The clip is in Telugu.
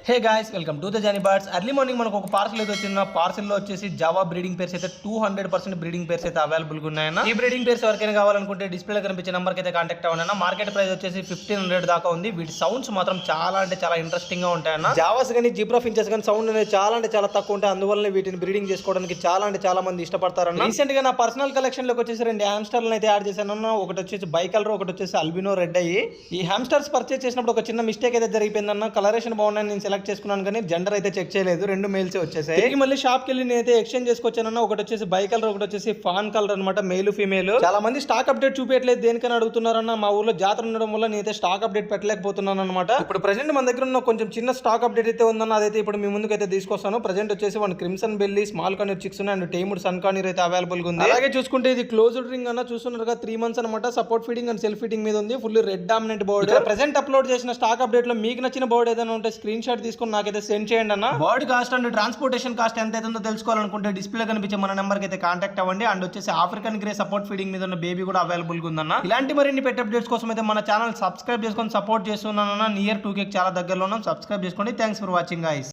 Hey guys, welcome to the Johnny birds. Early morning మనకు ఒక పార్సల్ అయితే వచ్చిన పార్సల్లో వచ్చేసి జావా బ్రీడింగ్ పేర్స్ అయితే 200% బ్రీడింగ్ పేర్స్ అయితే అవైలబుల్ గా ఉన్నాయన్న. ఈ బ్రీడింగ్ పేర్స్ ఎవరికైనా కావాలనుకుంటే డిస్ప్లే కనిపించే నెంబర్ కి అయితే కాంటాక్ట్ అవ్వండి. మార్కెట్ ప్రైస్ వచ్చేసి 1500 దాకా ఉంది. వీటి సౌండ్స్ మాత్రం చాలా అంటే చాలా ఇంట్రెస్టింగ్ గా ఉంటాయన్న. జావాస్ కానీ జిబ్రా ఫించెస్ కానీ సౌండ్ అనేది చాలా అంటే చాలా తక్కువ ఉంటాయి. అందువల్ల వీటిని బ్రీడింగ్ చేసుకోవడానికి చాలా అంటే చాలా మంది ఇష్టపడతారన్న. రీసెంట్ గా నా పర్సనల్ కలెక్షన్ లోకి వచ్చేసి 2 హామ్స్టర్లను అయితే యాడ్ చేశాను. ఒకటి వచ్చేసి బై కలర్, ఒకటి వచ్చేసి అల్బినో రెడ్ అయ్యి. ఈ హామ్స్టర్స్ పర్చేస్ చేసినప్పుడు ఒక చిన్న మిస్టేక్ అయితే జరిగిపోయిందన్న. కలరేషన్ బాగుందని నేను సెలెక్ట్ చేసుకున్నాను కానీ జెండర్ అయితే చెక్ చేయలేదు. 2 మేల్స్ వచ్చేసాయి. మళ్ళీ షాప్ కి వెళ్ళి నేనైతే ఎక్స్చేంజ్ చేసుకొచ్చానన్న. ఒకటి వచ్చేసి బై కలర్, ఒకటి వచ్చేసి ఫాన్ కలర్ అనమాట, మేలు ఫీమేల్. చాలా మంది స్టాక్ అప్డేట్ చూపించట్లేదు దేనికని అడుగుతున్నారన్న. మా ఊర్లో జాతర ఉండడం వల్ల నేనైతే స్టాక్ అప్డేట్ పెట్టలేకపోతున్నాను అనమాట. ఇప్పుడు ప్రెసెంట్ మన దగ్గర ఉన్న కొంచెం చిన్న స్టాక్ అప్డేట్ అయితే ఉందన్న. అదైతే ఇప్పుడు మీ ముందుకు అయితే తీసుకొస్తాను. ప్రెసెంట్ వచ్చేసి 1 crimson belly, small conure chicks and టైముడ్ సన్ కానీర్ అయితే అవైలబుల్ గా ఉంది. అలాగే చూసుకుంటే ఇది క్లోజ్డ్ రింగ్ అన్న, చూస్తున్నారుగా 3 months అనమాట. Support feeding and self feeding మీద ఉంది. Full red dominant board. Present upload చేసిన స్టాక్ అప్డేట్ లో మీకు నచ్చిన బోర్డ్ ఏదైనా ఉంటే స్క్రీన్ షాట్ తీసుకొని నాకైతే సెండ్ చేయండి అన్న. Board cost and transportation cost ఎంత అవుతుందో తెలుసుకోవాలనుకుంటే డిస్ప్లే కనిపించే మన నెంబర్ కి అయితే కాంటాక్ట్ అవ్వండి. అండ్ వచ్చేసి ఆఫ్రికన్ గ్రే సపోర్ట్ ఫీడింగ్ మీద ఉన్న బేబీ కూడా అవైలబుల్ గా ఉందన్న. ఇలాంటి మరిన్ని పెట్ అప్డేట్స్ కోసం అయితే మన ఛానల్ సబ్స్క్రైబ్ చేసుకొని సపోర్ట్ చేస్తున్నానన్న. నియర్ 2K చాలా దగ్గరలో ఉన్నాం. సబ్స్క్రైబ్ చేసుకోండి. Thanks for watching guys.